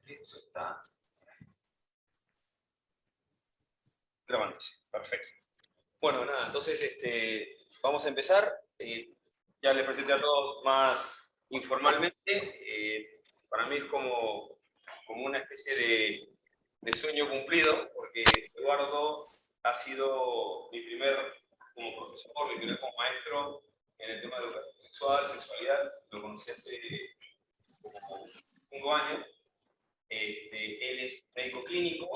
Esto está grabándose. Perfecto. Bueno, nada, entonces vamos a empezar. Ya les presenté a todos más informalmente. Para mí es como una especie de sueño cumplido, porque Eduardo ha sido mi primer como profesor, mi primer como maestro en el tema de educación sexual, sexualidad. Lo conocí hace como 5 años. Él es médico clínico.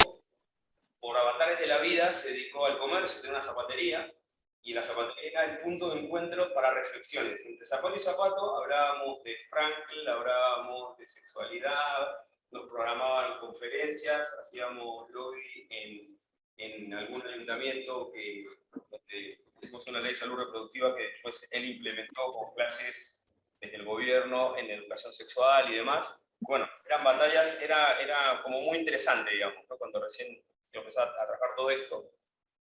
Por avatares de la vida se dedicó al comercio, tiene una zapatería, y la zapatería era el punto de encuentro para reflexiones. Entre zapato y zapato hablábamos de Frankl, hablábamos de sexualidad, nos programaban conferencias, hacíamos lobby en algún ayuntamiento que hicimos una ley de salud reproductiva que después él implementó con clases desde el gobierno en educación sexual y demás. Bueno, eran batallas, era como muy interesante, digamos, ¿no? Cuando recién yo empecé a trabajar todo esto.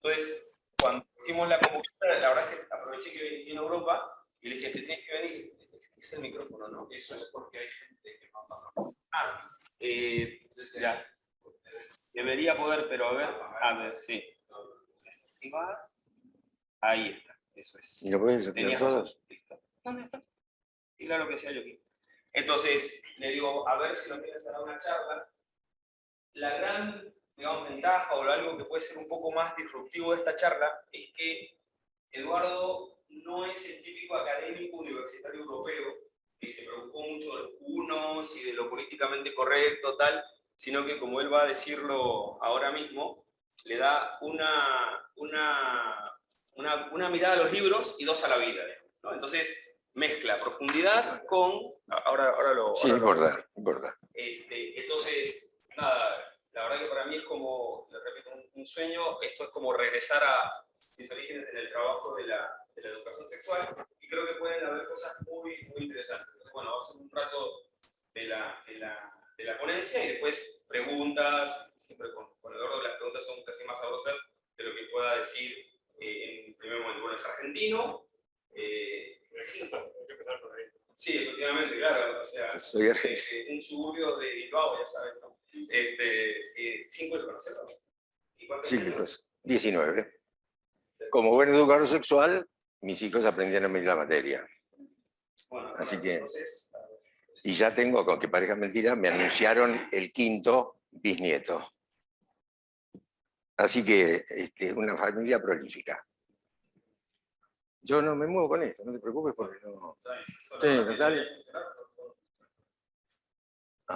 Entonces, cuando hicimos la convocatoria, la verdad es que aproveché que vine a Europa y le dije, te tienes que venir. Es el micrófono, ¿no? Eso es porque hay gente que no pasa. Ya. Debería poder, pero a ver, sí. Ahí está, eso es. ¿Y lo puedes enseñar todos? Listo. ¿Dónde está? Y claro que sea yo aquí. Entonces, le digo, a ver si nos vienes a dar una charla. La gran, digamos, ventaja o algo que puede ser un poco más disruptivo de esta charla es que Eduardo no es el típico académico universitario europeo que se preocupó mucho de los unos y de lo políticamente correcto, tal, sino que, como él va a decirlo ahora mismo, le da una mirada a los libros y 2 a la vida, ¿no? Entonces, mezcla profundidad con... Ahora lo... Sí, importa. Entonces, nada, la verdad que para mí es como, les repito, un sueño. Esto es como regresar a mis orígenes en el trabajo de la educación sexual, y creo que pueden haber cosas muy, muy interesantes. Entonces, bueno, va a ser un rato de la ponencia y después preguntas. Siempre con Eduardo las preguntas son casi más sabrosas de lo que pueda decir en el primer momento. Bueno, es argentino. Sí, efectivamente, claro. O sea, soy un suburbio de Bilbao, ya sabes, ¿no? 5 hijos, ¿no es cierto? ¿Y cuántos años? 5 hijos, 19. Como buen educador sexual, mis hijos aprendieron la materia. Bueno, así que, entonces, y ya tengo, aunque parezca mentira, me anunciaron el 5º bisnieto. Así que una familia prolífica. Yo no me muevo con eso, no te preocupes porque no... Sí, total.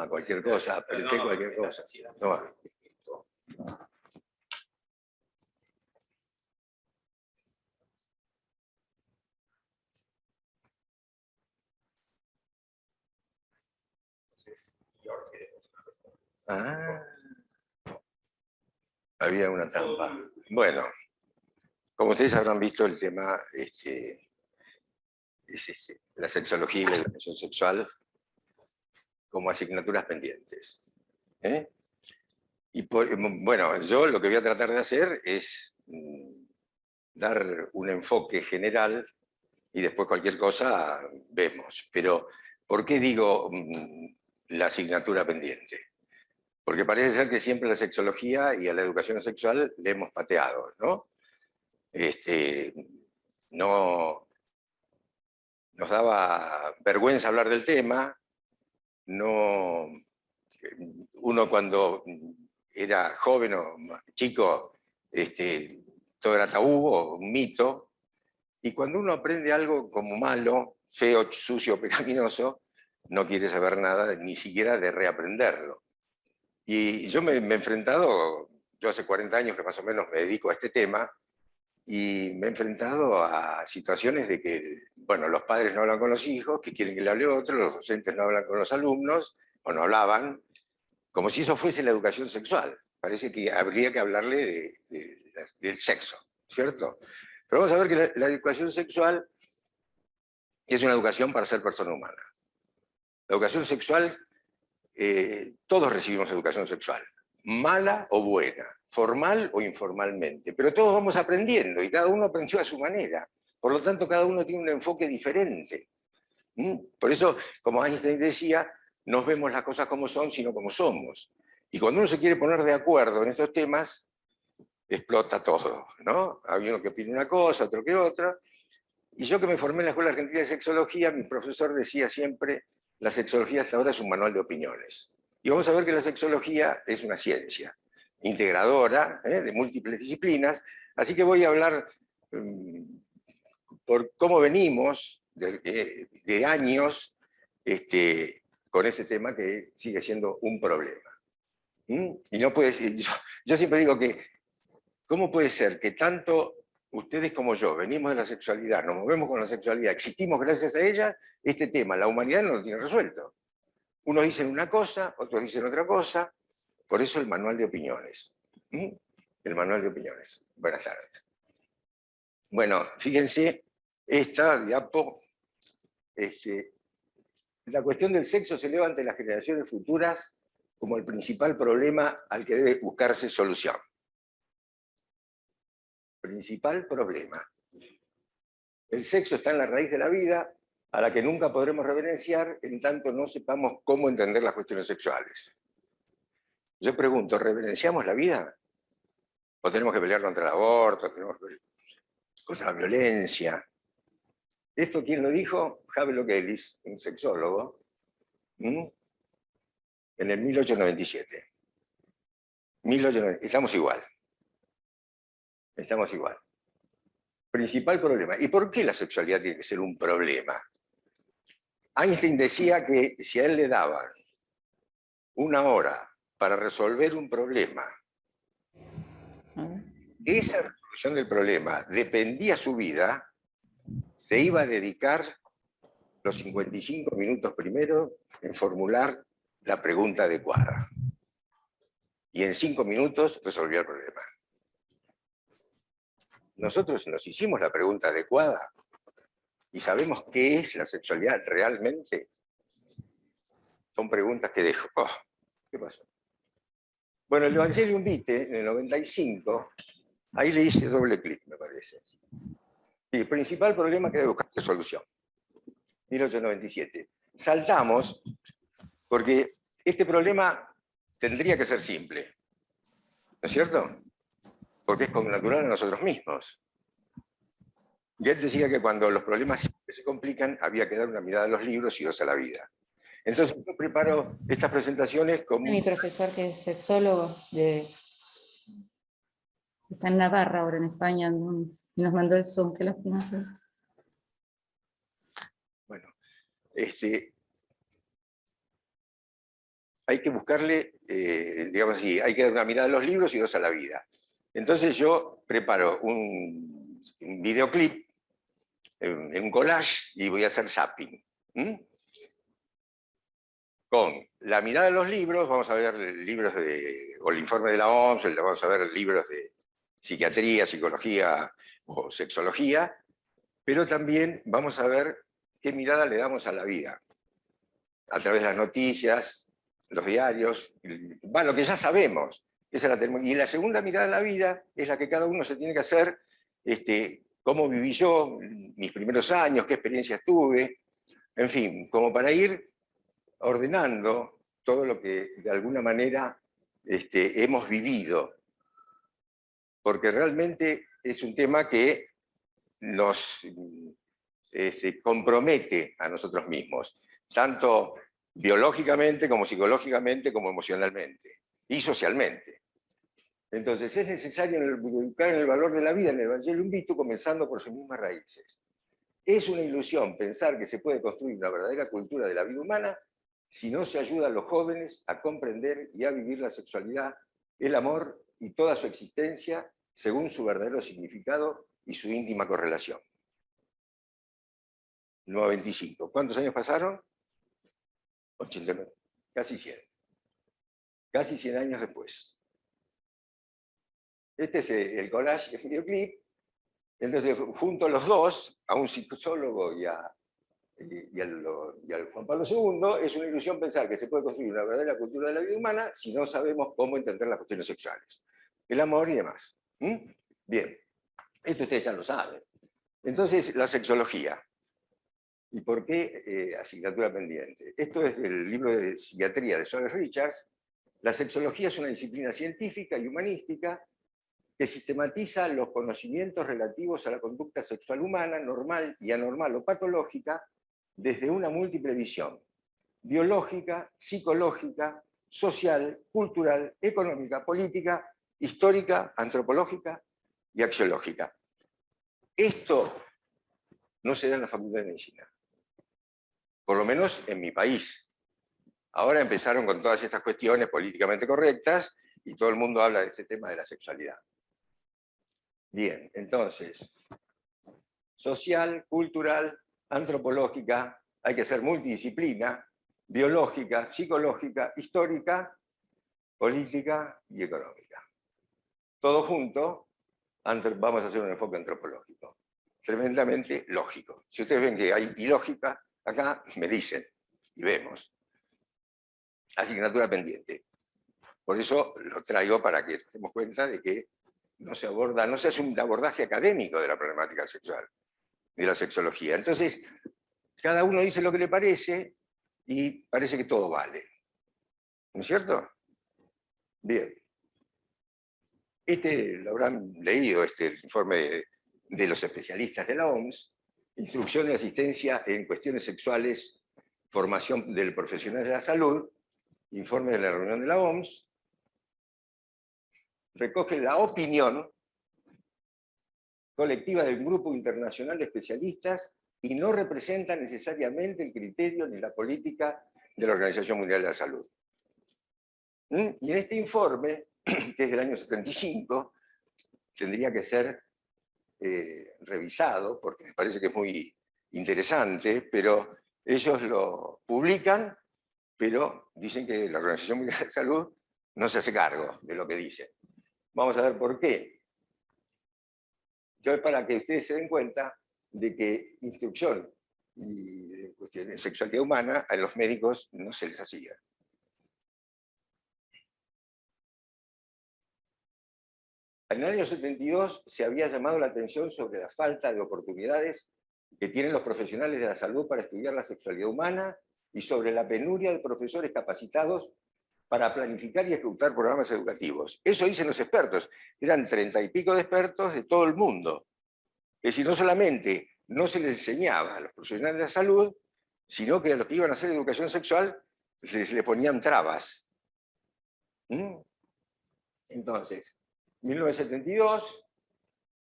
Cualquier cosa, apreté cualquier cosa. No va. Había una trampa. Bueno, como ustedes habrán visto, el tema es la sexología y la educación sexual como asignaturas pendientes. Y bueno, yo lo que voy a tratar de hacer es dar un enfoque general y después cualquier cosa vemos. Pero, ¿por qué digo la asignatura pendiente? Porque parece ser que siempre a la sexología y a la educación sexual le hemos pateado, ¿no? No nos daba vergüenza hablar del tema, no, uno cuando era joven o chico, todo era tabú o un mito, y cuando uno aprende algo como malo, feo, sucio, pecaminoso, no quiere saber nada, ni siquiera de reaprenderlo. Y yo me he enfrentado, yo hace 40 años que más o menos me dedico a este tema, y me he enfrentado a situaciones de que, bueno, los padres no hablan con los hijos, que quieren que le hable otro, los docentes no hablan con los alumnos, o no hablaban, como si eso fuese la educación sexual. Parece que habría que hablarle del sexo, ¿cierto? Pero vamos a ver que la educación sexual es una educación para ser persona humana. La educación sexual, todos recibimos educación sexual, mala o buena, formal o informalmente, pero todos vamos aprendiendo y cada uno aprendió a su manera. Por lo tanto, cada uno tiene un enfoque diferente. Por eso, como Einstein decía, nos vemos las cosas como son, sino como somos. Y cuando uno se quiere poner de acuerdo en estos temas, explota todo, ¿no? Hay uno que opina una cosa, otro que otra. Y yo que me formé en la Escuela Argentina de Sexología, mi profesor decía siempre, la sexología hasta ahora es un manual de opiniones. Y vamos a ver que la sexología es una ciencia integradora, de múltiples disciplinas, así que voy a hablar por cómo venimos de años con este tema que sigue siendo un problema. Y no puede ser, yo siempre digo que, ¿cómo puede ser que tanto ustedes como yo venimos de la sexualidad, nos movemos con la sexualidad, existimos gracias a ella, este tema, la humanidad no lo tiene resuelto? Unos dicen una cosa, otros dicen otra cosa, por eso el manual de opiniones. El manual de opiniones. Buenas tardes. Bueno, fíjense, esta diapo, la cuestión del sexo se eleva ante las generaciones futuras como el principal problema al que debe buscarse solución. Principal problema. El sexo está en la raíz de la vida, a la que nunca podremos reverenciar en tanto no sepamos cómo entender las cuestiones sexuales. Yo pregunto, ¿reverenciamos la vida? ¿O tenemos que pelear contra el aborto, tenemos que pelear contra la violencia? ¿Esto quién lo dijo? Havelock Ellis, un sexólogo, en el 1897. 1897. Estamos igual. Estamos igual. Principal problema. ¿Y por qué la sexualidad tiene que ser un problema? Einstein decía que si a él le daban una hora para resolver un problema, esa resolución del problema dependía su vida, se iba a dedicar los 55 minutos primero en formular la pregunta adecuada. Y en 5 minutos resolvió el problema. Nosotros nos hicimos la pregunta adecuada y sabemos qué es la sexualidad realmente. Son preguntas que dejo. Oh, ¿qué pasó? Bueno, el Evangelium Vitae, en el 95, ahí le hice doble clic, me parece. Y el principal problema que debe buscar solución. 1897. Saltamos, porque este problema tendría que ser simple. ¿No es cierto? Porque es connatural a nosotros mismos. Y él decía que cuando los problemas se complican, había que dar una mirada a los libros y dos a la vida. Entonces yo preparo estas presentaciones como... Mi profesor, que es sexólogo, está en Navarra ahora, en España, y nos mandó el Zoom, que lástima. Bueno, hay que buscarle, digamos así, hay que dar una mirada a los libros y dos a la vida. Entonces yo preparo un videoclip, en un collage, y voy a hacer zapping. Con la mirada a los libros, vamos a ver libros o el informe de la OMS, vamos a ver libros de psiquiatría, psicología o sexología, pero también vamos a ver qué mirada le damos a la vida, a través de las noticias, los diarios, lo que ya sabemos. Esa la tenemos. Y la segunda mirada a la vida es la que cada uno se tiene que hacer, cómo viví yo, mis primeros años, qué experiencias tuve, en fin, como para ir ordenando todo lo que de alguna manera hemos vivido. Porque realmente es un tema que nos compromete a nosotros mismos, tanto biológicamente, como psicológicamente, como emocionalmente y socialmente. Entonces es necesario educar en el valor de la vida en el Evangelium Vitae, comenzando por sus mismas raíces. Es una ilusión pensar que se puede construir una verdadera cultura de la vida humana si no se ayuda a los jóvenes a comprender y a vivir la sexualidad, el amor y toda su existencia según su verdadero significado y su íntima correlación. 95. ¿Cuántos años pasaron? 89. Casi 100. Casi 100 años después. Este es el collage, el videoclip. Entonces, junto a los dos, a un sexólogo y al Juan Pablo II, es una ilusión pensar que se puede construir una verdadera cultura de la vida humana si no sabemos cómo entender las cuestiones sexuales, el amor y demás. Bien, esto ustedes ya lo saben. Entonces, la sexología. ¿Y por qué asignatura pendiente? Esto es del libro de psiquiatría de Soler Richards. La sexología es una disciplina científica y humanística que sistematiza los conocimientos relativos a la conducta sexual humana, normal y anormal o patológica, desde una múltiple visión: biológica, psicológica, social, cultural, económica, política, histórica, antropológica y axiológica. Esto no se da en la Facultad de Medicina, por lo menos en mi país. Ahora empezaron con todas estas cuestiones políticamente correctas y todo el mundo habla de este tema de la sexualidad. Bien, entonces, social, cultural, antropológica, hay que ser multidisciplina, biológica, psicológica, histórica, política y económica. Todo junto, vamos a hacer un enfoque antropológico, tremendamente lógico. Si ustedes ven que hay ilógica, acá me dicen, y vemos. Asignatura pendiente. Por eso lo traigo para que nos demos cuenta de que no se aborda, no se hace un abordaje académico de la problemática sexual, de la sexología. Entonces, cada uno dice lo que le parece y parece que todo vale. ¿No es cierto? Bien. Lo habrán leído, el informe de los especialistas de la OMS, Instrucción de asistencia en cuestiones sexuales, formación del profesional de la salud, informe de la reunión de la OMS, recoge la opinión colectiva del grupo internacional de especialistas y no representa necesariamente el criterio ni la política de la Organización Mundial de la Salud. Y en este informe, que es del año 75, tendría que ser revisado, porque me parece que es muy interesante, pero ellos lo publican, pero dicen que la Organización Mundial de la Salud no se hace cargo de lo que dice. Vamos a ver por qué. Yo, para que ustedes se den cuenta de que instrucción y cuestiones de sexualidad humana a los médicos no se les hacía. En el año 72 se había llamado la atención sobre la falta de oportunidades que tienen los profesionales de la salud para estudiar la sexualidad humana y sobre la penuria de profesores capacitados para planificar y ejecutar programas educativos. Eso dicen los expertos. Eran 30 y pico de expertos de todo el mundo. Es decir, no solamente no se les enseñaba a los profesionales de la salud, sino que a los que iban a hacer educación sexual les ponían trabas. Entonces, 1972,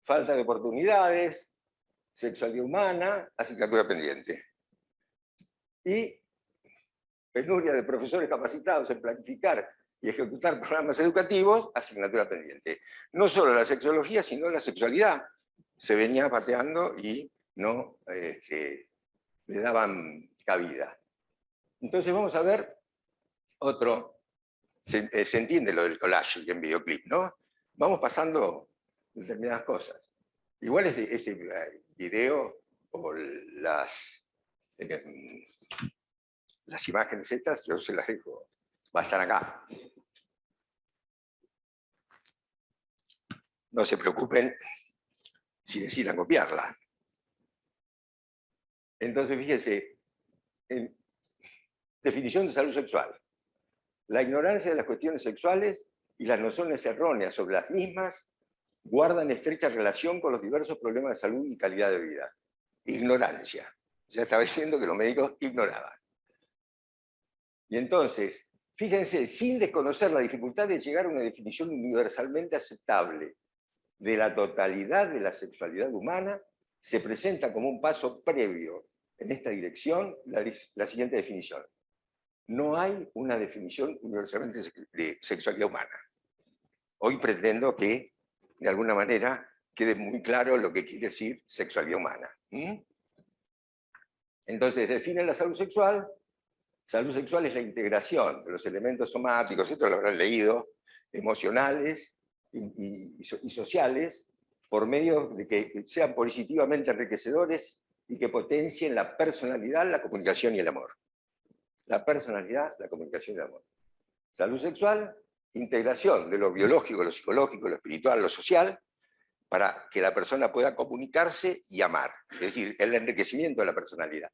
falta de oportunidades, sexualidad humana, asignatura pendiente. Y penuria de profesores capacitados en planificar y ejecutar programas educativos, asignatura pendiente. No solo la sexología, sino la sexualidad se venía pateando y no le daban cabida. Entonces vamos a ver otro, se entiende lo del collage en videoclip, ¿no? Vamos pasando determinadas cosas. Igual este video o las imágenes estas, yo se las dejo, va a estar acá. No se preocupen si necesitan copiarla. Entonces, fíjense, en definición de salud sexual. La ignorancia de las cuestiones sexuales y las nociones erróneas sobre las mismas guardan estrecha relación con los diversos problemas de salud y calidad de vida. Ignorancia. Ya estaba diciendo que los médicos ignoraban. Y entonces, fíjense, sin desconocer la dificultad de llegar a una definición universalmente aceptable de la totalidad de la sexualidad humana, se presenta como un paso previo en esta dirección la siguiente definición. No hay una definición universalmente de sexualidad humana. Hoy pretendo que, de alguna manera, quede muy claro lo que quiere decir sexualidad humana. Entonces, definen la salud sexual. Salud sexual es la integración de los elementos somáticos, esto lo habrán leído, emocionales y sociales, por medio de que sean positivamente enriquecedores y que potencien la personalidad, la comunicación y el amor. La personalidad, la comunicación y el amor. Salud sexual, integración de lo biológico, lo psicológico, lo espiritual, lo social, para que la persona pueda comunicarse y amar. Es decir, el enriquecimiento de la personalidad.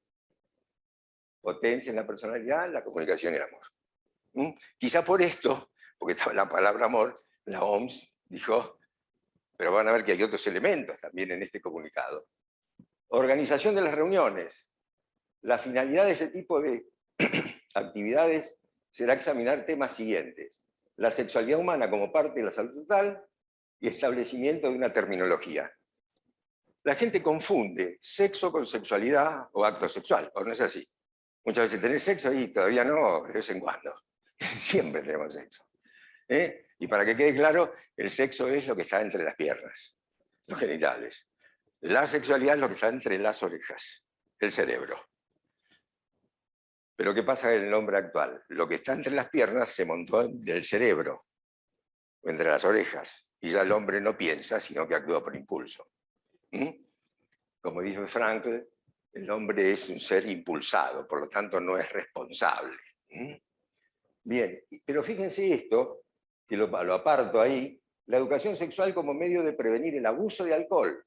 potencian la personalidad, la comunicación y el amor. Quizá por esto, porque estaba la palabra amor, la OMS dijo, pero van a ver que hay otros elementos también en este comunicado. Organización de las reuniones. La finalidad de ese tipo de actividades será examinar temas siguientes: la sexualidad humana como parte de la salud total y establecimiento de una terminología. La gente confunde sexo con sexualidad o acto sexual, ¿o no es así? Muchas veces tenés sexo y todavía no, de vez en cuando. Siempre tenemos sexo. Y para que quede claro, el sexo es lo que está entre las piernas, los genitales. La sexualidad es lo que está entre las orejas, el cerebro. Pero ¿qué pasa en el hombre actual? Lo que está entre las piernas se montó en el cerebro, entre las orejas, y ya el hombre no piensa, sino que actúa por impulso. Como dijo Frankl, el hombre es un ser impulsado, por lo tanto no es responsable. Bien, pero fíjense esto, que lo aparto ahí, la educación sexual como medio de prevenir el abuso de alcohol,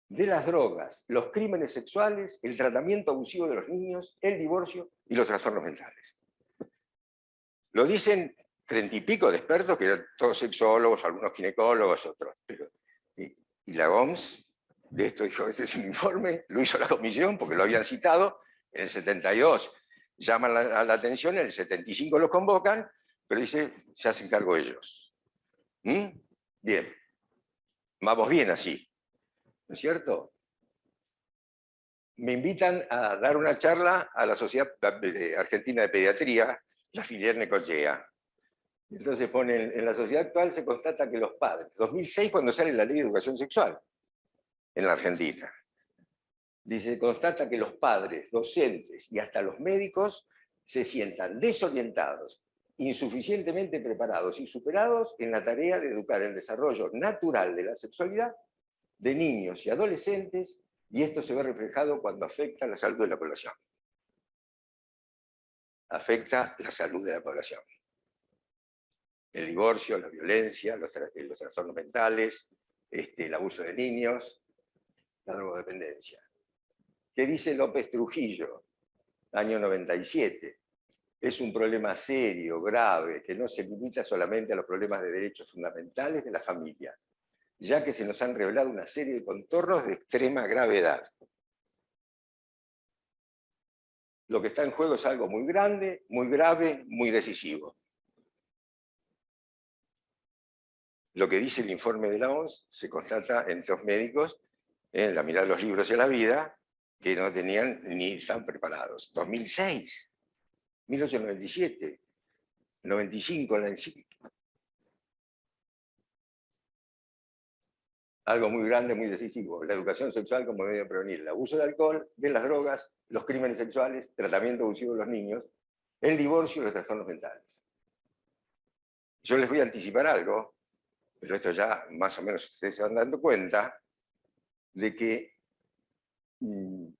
de las drogas, los crímenes sexuales, el tratamiento abusivo de los niños, el divorcio y los trastornos mentales. Lo dicen 30 y pico de expertos, que eran todos sexólogos, algunos ginecólogos, otros. Y la OMS de esto dijo, este es un informe, lo hizo la comisión porque lo habían citado, en el 72 llaman la atención, en el 75 los convocan, pero dice, se hacen cargo ellos. Bien, vamos bien así, ¿no es cierto? Me invitan a dar una charla a la Sociedad Argentina de Pediatría, la filial Necochea. Entonces ponen, en la sociedad actual se constata que los padres, 2006 cuando sale la ley de educación sexual en la Argentina, dice, constata que los padres, docentes y hasta los médicos se sientan desorientados, insuficientemente preparados y superados en la tarea de educar el desarrollo natural de la sexualidad de niños y adolescentes, y esto se ve reflejado cuando afecta la salud de la población. Afecta la salud de la población. El divorcio, la violencia, los trastornos mentales, el abuso de niños, la drogodependencia. ¿Qué dice López Trujillo, año 97? Es un problema serio, grave, que no se limita solamente a los problemas de derechos fundamentales de la familia, ya que se nos han revelado una serie de contornos de extrema gravedad. Lo que está en juego es algo muy grande, muy grave, muy decisivo. Lo que dice el informe de la OMS se constata en estos médicos, en la mirada de los libros y a la vida, que no tenían ni están preparados. 2006, 1897, 95 la encíclica. Algo muy grande, muy decisivo. La educación sexual como medio de prevenir el abuso de alcohol, de las drogas, los crímenes sexuales, tratamiento abusivo de los niños, el divorcio y los trastornos mentales. Yo les voy a anticipar algo, pero esto ya más o menos ustedes se van dando cuenta, de que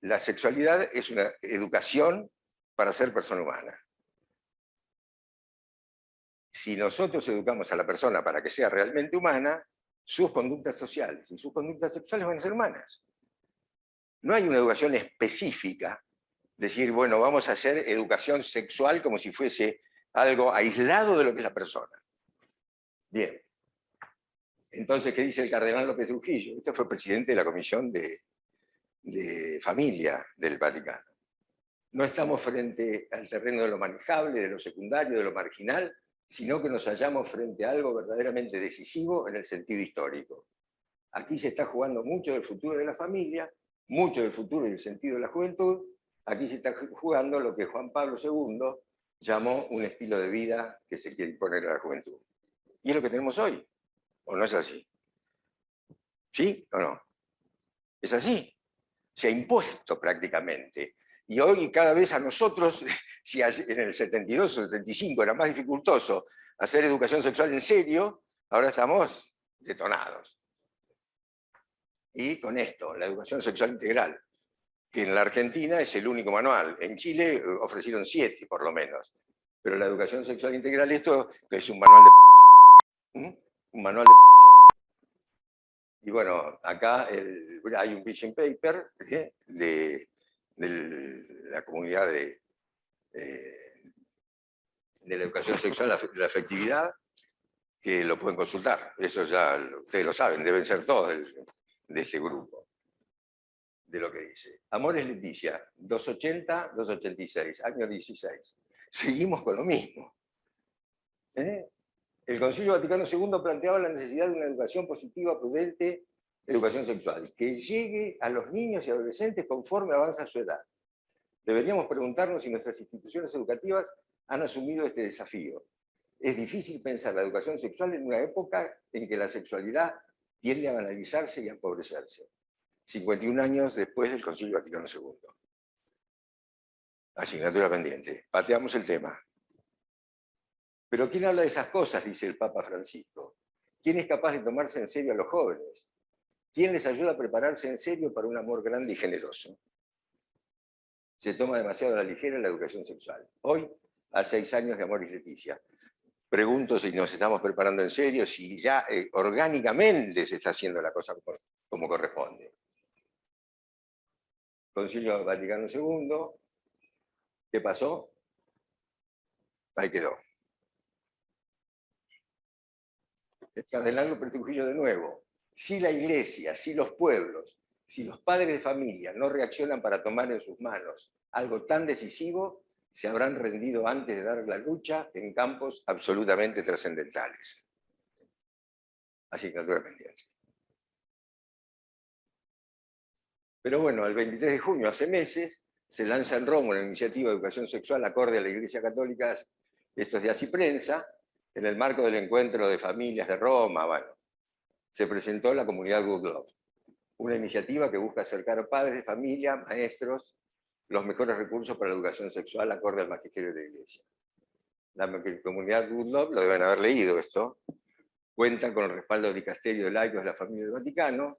la sexualidad es una educación para ser persona humana. Si nosotros educamos a la persona para que sea realmente humana, sus conductas sociales y sus conductas sexuales van a ser humanas. No hay una educación específica, decir, bueno, vamos a hacer educación sexual como si fuese algo aislado de lo que es la persona. Bien. Entonces, ¿qué dice el cardenal López Trujillo? Este fue presidente de la Comisión de Familia del Vaticano. No estamos frente al terreno de lo manejable, de lo secundario, de lo marginal, sino que nos hallamos frente a algo verdaderamente decisivo en el sentido histórico. Aquí se está jugando mucho del futuro de la familia, mucho del futuro y el sentido de la juventud. Aquí se está jugando lo que Juan Pablo II llamó un estilo de vida que se quiere imponer a la juventud. Y es lo que tenemos hoy, ¿o no es así? ¿Sí o no? Es así. Se ha impuesto prácticamente. Y hoy cada vez a nosotros, si en el 72 o 75 era más dificultoso hacer educación sexual en serio, ahora estamos detonados. Y con esto, la educación sexual integral, que en la Argentina es el único manual. En Chile ofrecieron 7 por lo menos. Pero la educación sexual integral, esto que es un manual de profesión. Un manual de profesión. Y bueno, acá hay un vision paper de la comunidad de de la educación sexual, de la afectividad, que lo pueden consultar. Eso ya ustedes lo saben, deben ser todos de este grupo, de lo que dice. Amores Leticia, 280, 286, año 16. Seguimos con lo mismo. El Concilio Vaticano II planteaba la necesidad de una educación positiva, prudente, educación sexual, que llegue a los niños y adolescentes conforme avanza su edad. Deberíamos preguntarnos si nuestras instituciones educativas han asumido este desafío. Es difícil pensar la educación sexual en una época en que la sexualidad tiende a banalizarse y a empobrecerse. 51 años después del Concilio Vaticano II. Asignatura pendiente. Pateamos el tema. Pero ¿quién habla de esas cosas?, dice el Papa Francisco. ¿Quién es capaz de tomarse en serio a los jóvenes? ¿Quién les ayuda a prepararse en serio para un amor grande y generoso? Se toma demasiado a la ligera la educación sexual. Hoy, a 6 años de Amoris Leticia. Pregunto si nos estamos preparando en serio, si ya orgánicamente se está haciendo la cosa como corresponde. Concilio Vaticano II, ¿qué pasó? Ahí quedó. El cardenal López Trujillo de nuevo. Si la Iglesia, si los pueblos, si los padres de familia no reaccionan para tomar en sus manos algo tan decisivo, se habrán rendido antes de dar la lucha en campos absolutamente trascendentales. Asignatura pendiente. Pero bueno, el 23 de junio, hace meses, se lanza en Roma una iniciativa de educación sexual acorde a la Iglesia Católica, esto es de Así Prensa, en el marco del encuentro de familias de Roma. Bueno, se presentó la comunidad Good Love, una iniciativa que busca acercar a padres de familia, maestros, los mejores recursos para la educación sexual acorde al magisterio de la Iglesia. La comunidad Good Love, lo deben haber leído esto, cuenta con el respaldo del Dicasterio de Laicos de la Familia del Vaticano.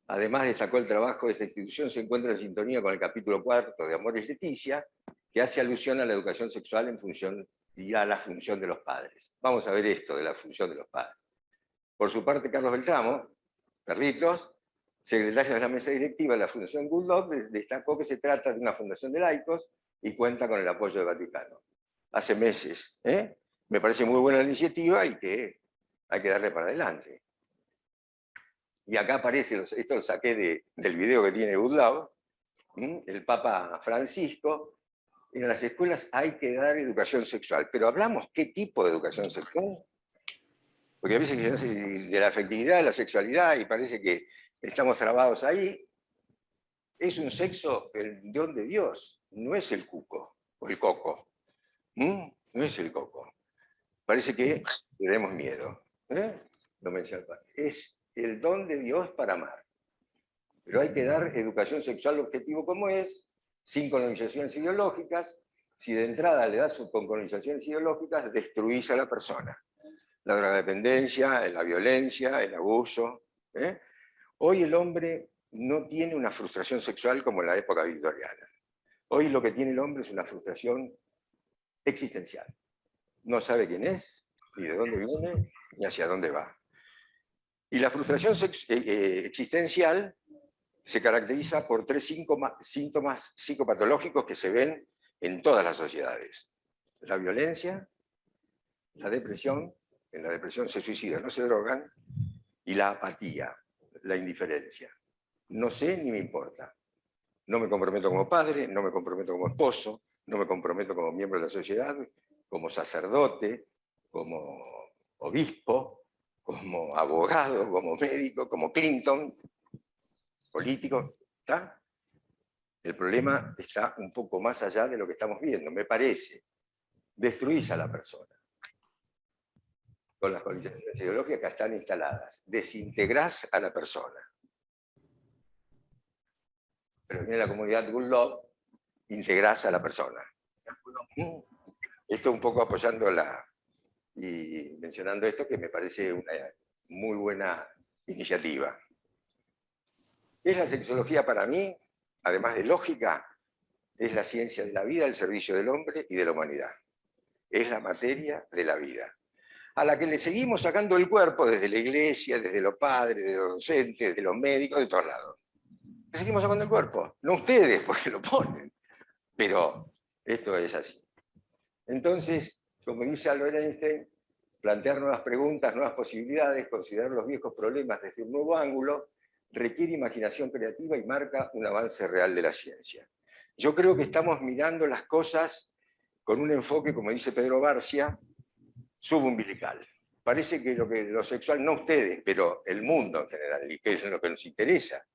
Además, destacó el trabajo de esta institución, se encuentra en sintonía con el capítulo 4 de Amoris Leticia, que hace alusión a la educación sexual en función y a la función de los padres. Vamos a ver esto de la función de los padres. Por su parte, Carlos Beltramo, Perritos, secretario de la mesa directiva de la Fundación Good Love, destacó que se trata de una fundación de laicos y cuenta con el apoyo del Vaticano. Hace meses. Me parece muy buena la iniciativa y que hay que darle para adelante. Y acá aparece, esto lo saqué del video que tiene Good Love, el Papa Francisco. En las escuelas hay que dar educación sexual, pero hablamos qué tipo de educación sexual. Porque a veces de la afectividad, de la sexualidad, y parece que estamos trabados ahí. Es un sexo, el don de Dios, no es el cuco o el coco. No es el coco. Parece que tenemos miedo. Lo menciona el padre. Es el don de Dios para amar. Pero hay que dar educación sexual objetivo como es, sin colonizaciones ideológicas. Si de entrada le das con colonizaciones ideológicas, destruís a la persona. La drogodependencia, la violencia, el abuso. Hoy el hombre no tiene una frustración sexual como en la época victoriana. Hoy lo que tiene el hombre es una frustración existencial. No sabe quién es, ni de dónde viene, ni hacia dónde va. Y la frustración existencial se caracteriza por 3 síntomas psicopatológicos que se ven en todas las sociedades. La violencia, la depresión, en la depresión se suicidan, no se drogan, y la apatía, la indiferencia. No sé ni me importa. No me comprometo como padre, no me comprometo como esposo, no me comprometo como miembro de la sociedad, como sacerdote, como obispo, como abogado, como médico, como Clinton, político. ¿Está? El problema está un poco más allá de lo que estamos viendo, me parece. Destruís a la persona. Con las condiciones ideológicas que están instaladas. Desintegrás a la persona. Pero en la comunidad Good Love, integrás a la persona. Esto un poco apoyando y mencionando esto, que me parece una muy buena iniciativa. ¿Qué es la sexología para mí? Además de lógica, es la ciencia de la vida al servicio del hombre y de la humanidad. Es la materia de la vida, a la que le seguimos sacando el cuerpo desde la iglesia, desde los padres, desde los docentes, desde los médicos, de todos lados. Le seguimos sacando el cuerpo. No ustedes, porque lo ponen. Pero esto es así. Entonces, como dice Albert Einstein, plantear nuevas preguntas, nuevas posibilidades, considerar los viejos problemas desde un nuevo ángulo, requiere imaginación creativa y marca un avance real de la ciencia. Yo creo que estamos mirando las cosas con un enfoque, como dice Pedro Barcia, subumbilical. Parece que lo sexual, no ustedes, pero el mundo en general, y que es lo que nos interesa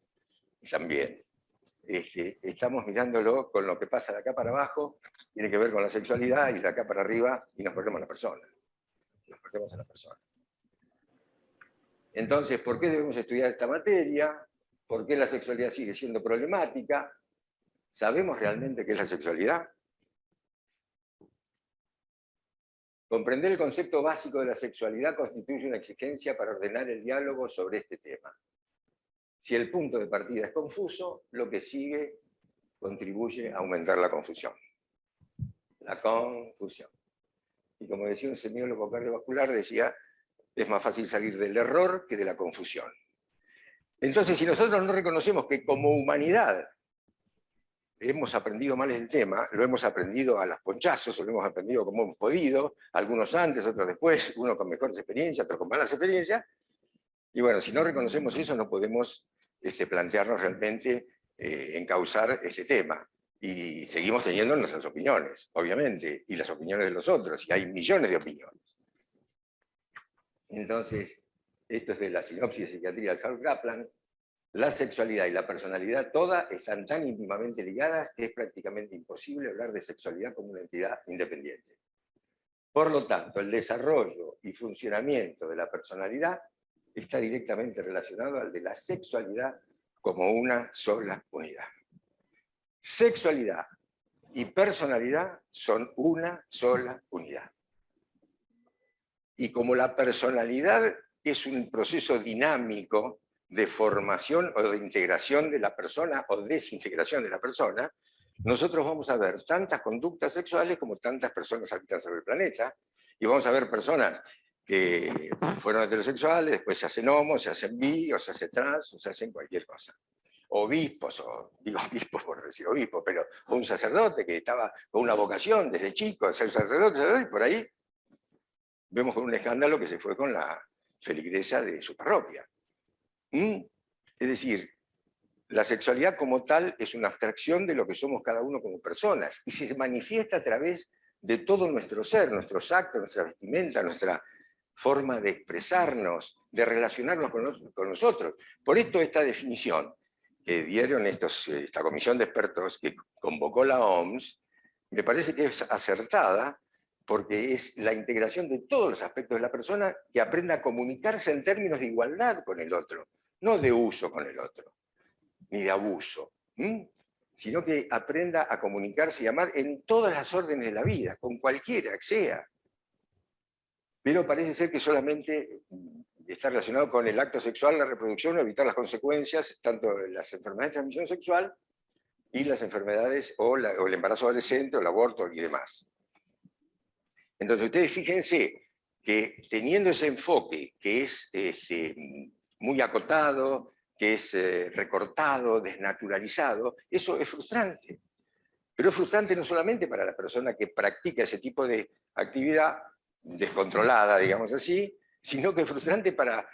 también, estamos mirándolo con lo que pasa de acá para abajo, tiene que ver con la sexualidad, y de acá para arriba, y nos perdemos a la persona. Nos perdemos a la persona. Entonces, ¿por qué debemos estudiar esta materia? ¿Por qué la sexualidad sigue siendo problemática? ¿Sabemos realmente qué es la sexualidad? Comprender el concepto básico de la sexualidad constituye una exigencia para ordenar el diálogo sobre este tema. Si el punto de partida es confuso, lo que sigue contribuye a aumentar la confusión. La confusión. Y como decía un semiólogo cardiovascular, decía, es más fácil salir del error que de la confusión. Entonces, si nosotros no reconocemos que como humanidad hemos aprendido mal el tema, lo hemos aprendido a los ponchazos, o lo hemos aprendido como hemos podido, algunos antes, otros después, unos con mejores experiencias, otros con malas experiencias, y bueno, si no reconocemos eso, no podemos plantearnos realmente encauzar este tema. Y seguimos teniendo nuestras opiniones, obviamente, y las opiniones de los otros, y hay millones de opiniones. Entonces, esto es de la sinopsis de psiquiatría de Harold Kaplan. La sexualidad y la personalidad todas están tan íntimamente ligadas que es prácticamente imposible hablar de sexualidad como una entidad independiente. Por lo tanto, el desarrollo y funcionamiento de la personalidad está directamente relacionado al de la sexualidad como una sola unidad. Sexualidad y personalidad son una sola unidad. Y como la personalidad es un proceso dinámico de formación o de integración de la persona o desintegración de la persona, nosotros vamos a ver tantas conductas sexuales como tantas personas habitan sobre el planeta, y vamos a ver personas que fueron heterosexuales, después se hacen homo, se hacen bi, o se hacen trans, o se hacen cualquier cosa. Obispos, o digo obispos por decir obispo, pero un sacerdote que estaba con una vocación desde chico a ser sacerdote, y por ahí vemos con un escándalo que se fue con la feligresa de su parroquia. Es decir, la sexualidad como tal es una abstracción de lo que somos cada uno como personas, y se manifiesta a través de todo nuestro ser, nuestros actos, nuestra vestimenta, nuestra forma de expresarnos, de relacionarnos con nosotros. Por esto esta definición que dieron esta comisión de expertos que convocó la OMS, me parece que es acertada, porque es la integración de todos los aspectos de la persona que aprenda a comunicarse en términos de igualdad con el otro, no de uso con el otro, ni de abuso, sino que aprenda a comunicarse y amar en todas las órdenes de la vida, con cualquiera que sea. Pero parece ser que solamente está relacionado con el acto sexual, la reproducción, evitar las consecuencias, tanto de las enfermedades de transmisión sexual y las enfermedades o el embarazo adolescente o el aborto y demás. Entonces ustedes fíjense que teniendo ese enfoque que es muy acotado, que es recortado, desnaturalizado, eso es frustrante. Pero es frustrante no solamente para la persona que practica ese tipo de actividad descontrolada, digamos así, sino que es frustrante para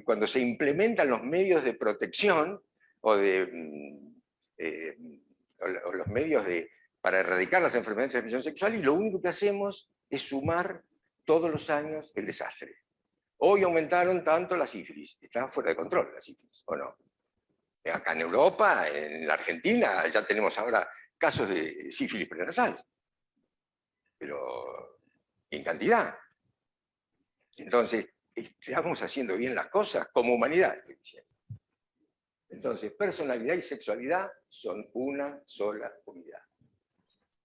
cuando se implementan los medios de protección o los medios para erradicar las enfermedades de transmisión sexual, y lo único que hacemos es sumar todos los años el desastre. Hoy aumentaron tanto la sífilis, está fuera de control la sífilis, ¿o no? Acá en Europa, en la Argentina, ya tenemos ahora casos de sífilis prenatal, pero en cantidad. Entonces, ¿estamos haciendo bien las cosas como humanidad? Estoy diciendo. Entonces, personalidad y sexualidad son una sola unidad.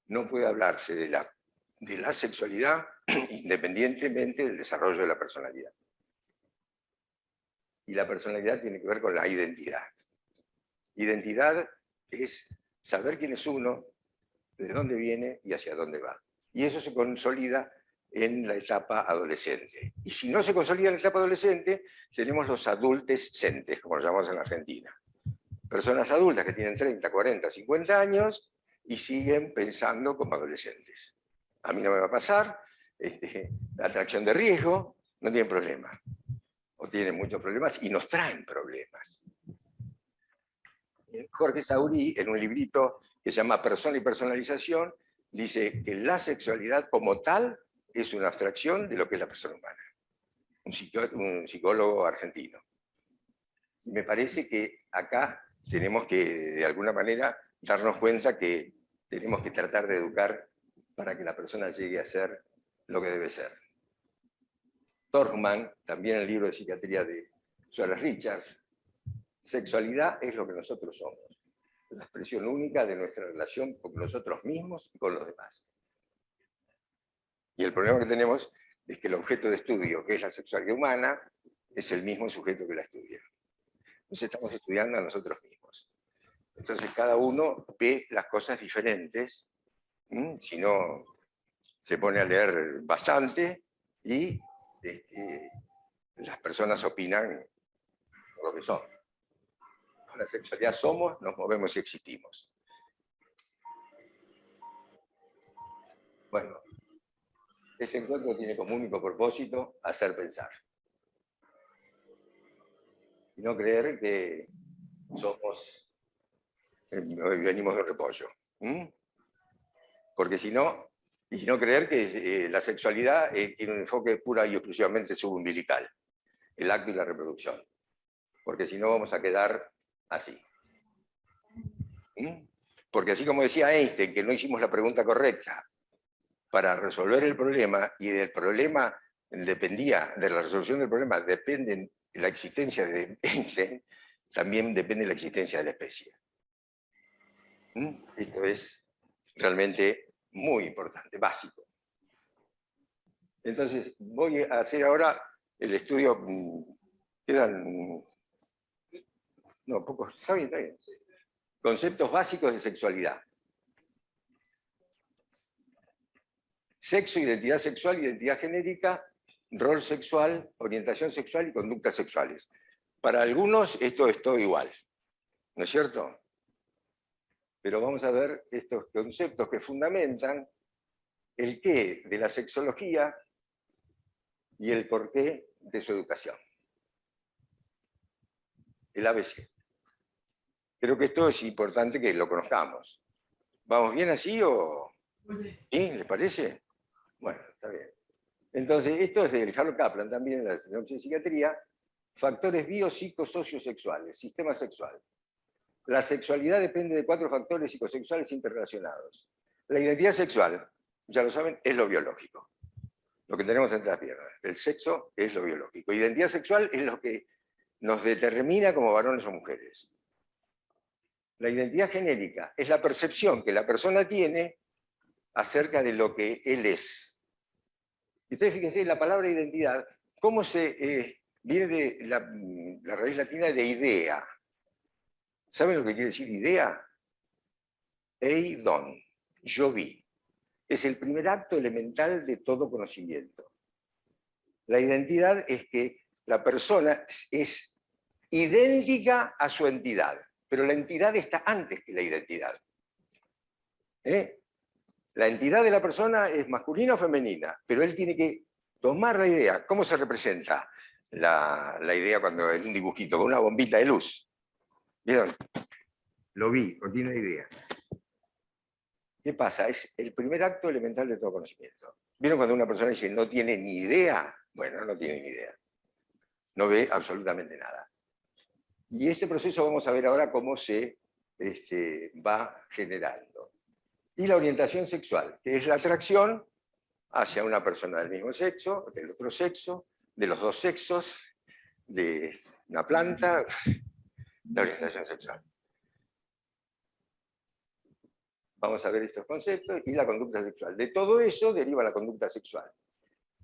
No puede hablarse de la sexualidad independientemente del desarrollo de la personalidad. Y la personalidad tiene que ver con la identidad. Identidad es saber quién es uno, de dónde viene y hacia dónde va. Y eso se consolida en la etapa adolescente. Y si no se consolida en la etapa adolescente, tenemos los adultescentes, como los llamamos en Argentina. Personas adultas que tienen 30, 40, 50 años y siguen pensando como adolescentes. a mí no me va a pasar, la atracción de riesgo, no tienen problema. O tienen muchos problemas y nos traen problemas. Jorge Saurí, en un librito que se llama Persona y Personalización, dice que la sexualidad como tal es una abstracción de lo que es la persona humana. Un psicólogo argentino. Y me parece que acá tenemos que, de alguna manera, darnos cuenta que tenemos que tratar de educar para que la persona llegue a ser lo que debe ser. Torgman, también en el libro de psiquiatría de Suárez Richards, sexualidad es lo que nosotros somos, la expresión única de nuestra relación con nosotros mismos y con los demás. Y el problema que tenemos es que el objeto de estudio, que es la sexualidad humana, es el mismo sujeto que la estudia. Entonces estamos estudiando a nosotros mismos. Entonces cada uno ve las cosas diferentes, si no se pone a leer bastante y las personas opinan lo que son. La sexualidad somos, nos movemos y existimos. Bueno, este encuentro tiene como único propósito hacer pensar. Y no creer que somos, venimos de un repollo. Porque si no, y no creer que la sexualidad tiene un enfoque pura y exclusivamente subumbilical, el acto y la reproducción. Porque si no vamos a quedar así. Porque así como decía Einstein, que no hicimos la pregunta correcta para resolver el problema, y del problema dependía, de la resolución del problema depende la existencia de Einstein, también depende la existencia de la especie. Esto es realmente muy importante, básico. Entonces, voy a hacer ahora el estudio, quedan, no, pocos, está bien, está bien. Conceptos básicos de sexualidad. Sexo, identidad sexual, identidad genérica, rol sexual, orientación sexual y conductas sexuales. Para algunos esto es todo igual, ¿no es cierto? Pero vamos a ver estos conceptos que fundamentan el qué de la sexología y el porqué de su educación. El ABC. Creo que esto es importante que lo conozcamos. ¿Vamos bien así o...? ¿Sí? ¿Les parece? Bueno, está bien. Entonces, esto es del Harold Kaplan, también en la sinopsis de psiquiatría, factores biopsicosociosexuales, sistema sexual. La sexualidad depende de 4 factores psicosexuales interrelacionados. La identidad sexual, ya lo saben, es lo biológico. Lo que tenemos entre las piernas. El sexo es lo biológico. Identidad sexual es lo que nos determina como varones o mujeres. La identidad genérica es la percepción que la persona tiene acerca de lo que él es. Y ustedes fíjense, la palabra identidad, cómo viene de la raíz latina de idea. ¿Saben lo que quiere decir idea? Eidon, yo vi. Es el primer acto elemental de todo conocimiento. La identidad es que la persona es idéntica a su entidad, pero la entidad está antes que la identidad. La entidad de la persona es masculina o femenina, pero él tiene que tomar la idea. ¿Cómo se representa la idea cuando es un dibujito? Con una bombita de luz. ¿Vieron? Lo vi, no tiene idea. ¿Qué pasa? Es el primer acto elemental de todo conocimiento. ¿Vieron cuando una persona dice no tiene ni idea? Bueno, no tiene ni idea. No ve absolutamente nada. Y este proceso vamos a ver ahora cómo se va generando. Y la orientación sexual, que es la atracción hacia una persona del mismo sexo, del otro sexo, de los dos sexos, de una planta, la orientación sexual. Vamos a ver estos conceptos y la conducta sexual. De todo eso deriva la conducta sexual.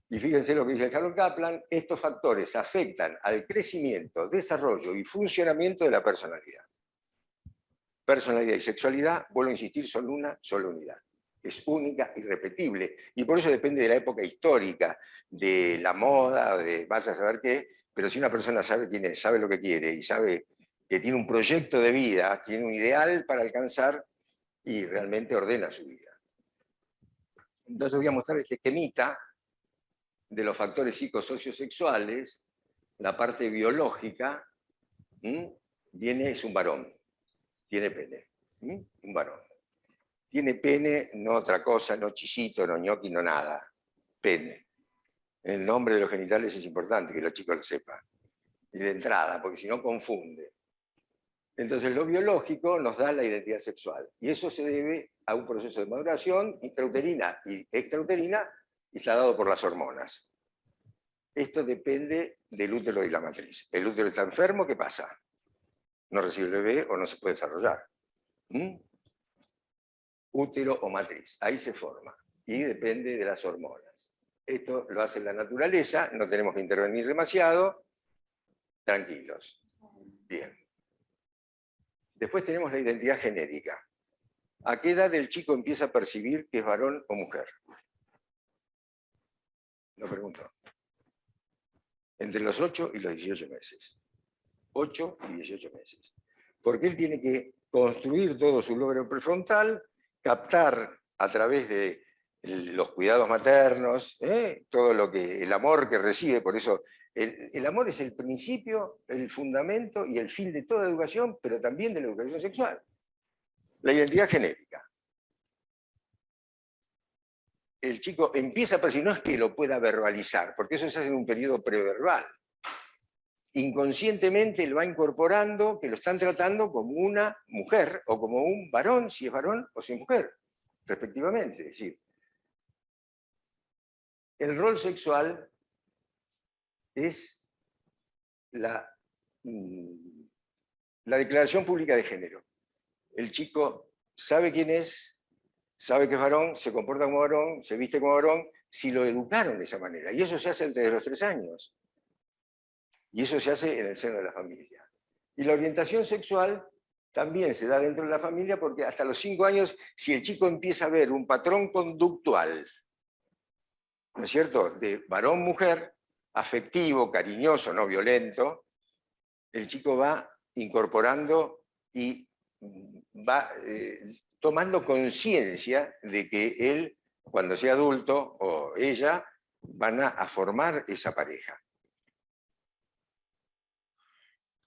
Y fíjense lo que dice Harold Kaplan, estos factores afectan al crecimiento, desarrollo y funcionamiento de la personalidad. Personalidad y sexualidad, vuelvo a insistir, son una sola unidad. Es única, irrepetible, y por eso depende de la época histórica, de la moda, de vaya a saber qué, pero si una persona sabe quién es, sabe lo que quiere y sabe que tiene un proyecto de vida, tiene un ideal para alcanzar y realmente ordena su vida. Entonces voy a mostrar este esquemita de los factores psicosociosexuales. La parte biológica, es un varón, tiene pene, un varón. Tiene pene, no otra cosa, no chisito, no ñoqui, no nada, pene. El nombre de los genitales es importante que los chicos lo sepan, y de entrada, porque si no confunde. Entonces lo biológico nos da la identidad sexual, y eso se debe a un proceso de maduración intrauterina y extrauterina, y está dado por las hormonas. Esto depende del útero y la matriz. El útero está enfermo, ¿qué pasa? No recibe el bebé o no se puede desarrollar. Útero o matriz, ahí se forma, y depende de las hormonas. Esto lo hace la naturaleza, no tenemos que intervenir demasiado, tranquilos. Bien. Después tenemos la identidad genérica. ¿A qué edad el chico empieza a percibir que es varón o mujer? Lo pregunto. Entre los 8 y los 18 meses. 8 y 18 meses. Porque él tiene que construir todo su lóbulo prefrontal, captar a través de los cuidados maternos, todo lo que, el amor que recibe, por eso el amor es el principio, el fundamento y el fin de toda educación, pero también de la educación sexual. La identidad genérica. El chico empieza a percibir, no es que lo pueda verbalizar, porque eso se hace en un periodo preverbal. Inconscientemente lo va incorporando que lo están tratando como una mujer o como un varón, si es varón o si es mujer, respectivamente. Es decir, el rol sexual es la declaración pública de género. El chico sabe quién es, sabe que es varón, se comporta como varón, se viste como varón, si lo educaron de esa manera. Y eso se hace desde los 3 años. Y eso se hace en el seno de la familia. Y la orientación sexual también se da dentro de la familia porque hasta los 5 años, si el chico empieza a ver un patrón conductual, ¿no es cierto?, de varón-mujer, afectivo, cariñoso, no violento, el chico va incorporando y va tomando conciencia de que él, cuando sea adulto, o ella, van a formar esa pareja.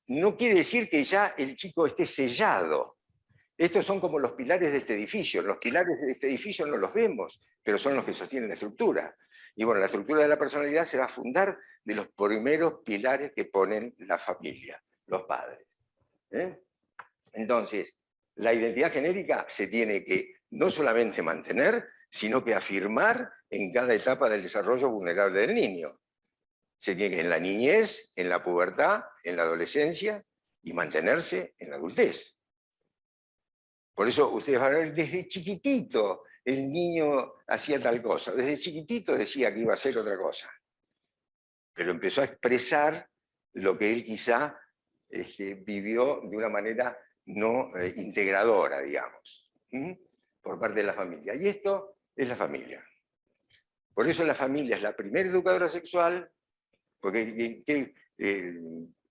No quiere decir que ya el chico esté sellado. Estos son como los pilares de este edificio. Los pilares de este edificio no los vemos, pero son los que sostienen la estructura. Y bueno, la estructura de la personalidad se va a fundar de los primeros pilares que ponen la familia, los padres. Entonces, la identidad genérica se tiene que no solamente mantener, sino que afirmar en cada etapa del desarrollo vulnerable del niño. Se tiene que en la niñez, en la pubertad, en la adolescencia y mantenerse en la adultez. Por eso ustedes van a ver, desde chiquitito el niño hacía tal cosa, desde chiquitito decía que iba a hacer otra cosa, pero empezó a expresar lo que él quizá vivió de una manera no integradora, digamos, por parte de la familia. Y esto es la familia. Por eso la familia es la primera educadora sexual, porque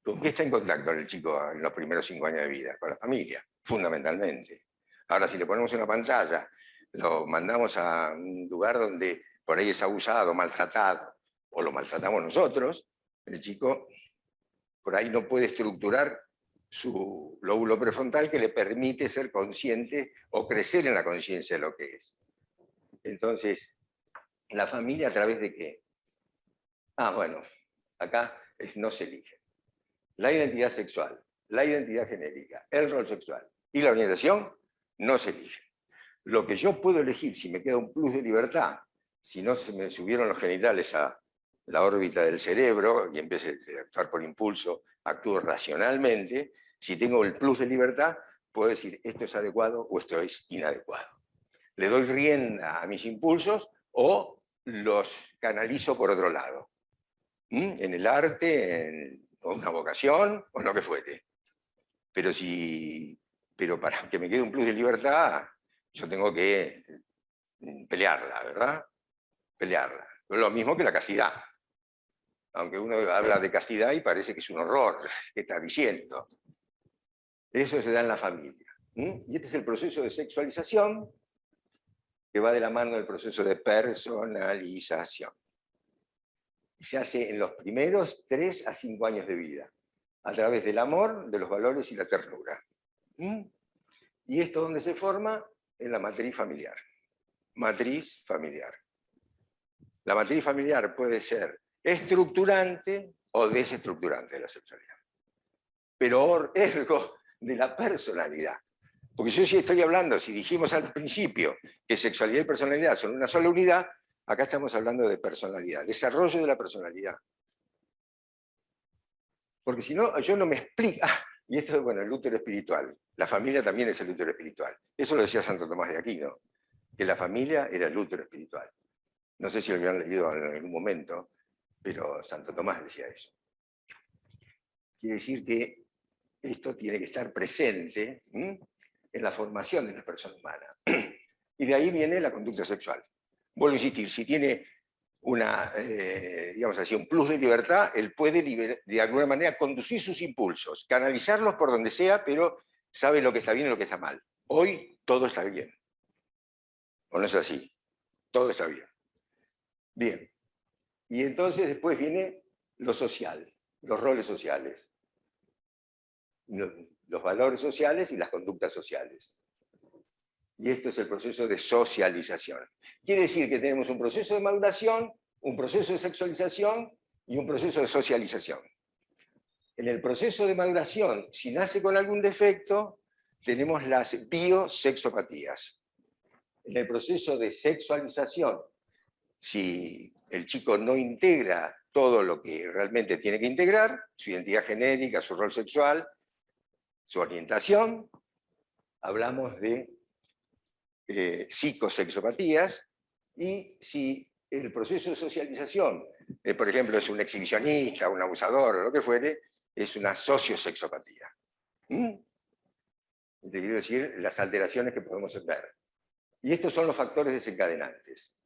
¿con qué está en contacto el chico en los primeros 5 años de vida? Con la familia, fundamentalmente. Ahora, si le ponemos una pantalla, lo mandamos a un lugar donde por ahí es abusado, maltratado, o lo maltratamos nosotros, el chico por ahí no puede estructurar su lóbulo prefrontal que le permite ser consciente o crecer en la conciencia de lo que es. Entonces, ¿la familia a través de qué? Bueno, acá no se elige. La identidad sexual, la identidad genérica, el rol sexual y la orientación no se elige. Lo que yo puedo elegir, si me queda un plus de libertad, si no se me subieron los genitales a la órbita del cerebro y empecé a actuar por impulso, actúo racionalmente, si tengo el plus de libertad, puedo decir esto es adecuado o esto es inadecuado. Le doy rienda a mis impulsos o los canalizo por otro lado. En el arte, en una vocación o en lo que fuere. Pero para que me quede un plus de libertad, yo tengo que pelearla, ¿verdad? Pelearla. Lo mismo que la castidad. Aunque uno habla de castidad y parece que es un horror, ¿qué está diciendo? Eso se da en la familia. Y este es el proceso de sexualización que va de la mano del proceso de personalización. Y se hace en los primeros 3 a 5 años de vida, a través del amor, de los valores y la ternura. ¿Y esto dónde se forma? En la matriz familiar. Matriz familiar. La matriz familiar puede ser estructurante o desestructurante de la sexualidad. Pero ergo de la personalidad. Porque yo sí estoy hablando, si dijimos al principio que sexualidad y personalidad son una sola unidad, acá estamos hablando de personalidad, desarrollo de la personalidad. Porque si no, yo no me explico. Y esto es, bueno, el útero espiritual. La familia también es el útero espiritual. Eso lo decía Santo Tomás de Aquino, que la familia era el útero espiritual. No sé si lo habían leído en algún momento, pero Santo Tomás decía eso. Quiere decir que esto tiene que estar presente en la formación de la persona humana. Y de ahí viene la conducta sexual. Vuelvo a insistir, si tiene digamos así, un plus de libertad, él puede de alguna manera conducir sus impulsos, canalizarlos por donde sea, pero sabe lo que está bien y lo que está mal. Hoy todo está bien. ¿O no es así? Todo está bien. Bien. Y entonces después viene lo social, los roles sociales, los valores sociales y las conductas sociales. Y esto es el proceso de socialización. Quiere decir que tenemos un proceso de maduración, un proceso de sexualización y un proceso de socialización. En el proceso de maduración, si nace con algún defecto, tenemos las biosexopatías. En el proceso de sexualización, si el chico no integra todo lo que realmente tiene que integrar, su identidad genética, su rol sexual, su orientación, hablamos de psicosexopatías, y si el proceso de socialización, por ejemplo, es un exhibicionista, un abusador, o lo que fuere, es una sociosexopatía. Te quiero decir las alteraciones que podemos ver. Y estos son los factores desencadenantes.